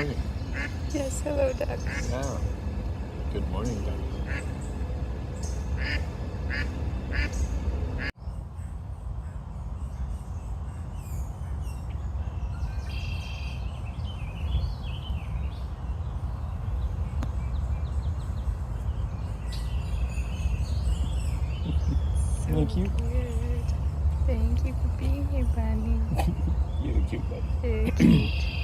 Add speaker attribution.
Speaker 1: morning.
Speaker 2: Yes, hello, duck.
Speaker 1: Yeah. Good morning, duck.
Speaker 2: So
Speaker 1: Thank you.
Speaker 2: cute. Thank you for being here, Bunny.
Speaker 1: You're cute, buddy.
Speaker 2: Very cute.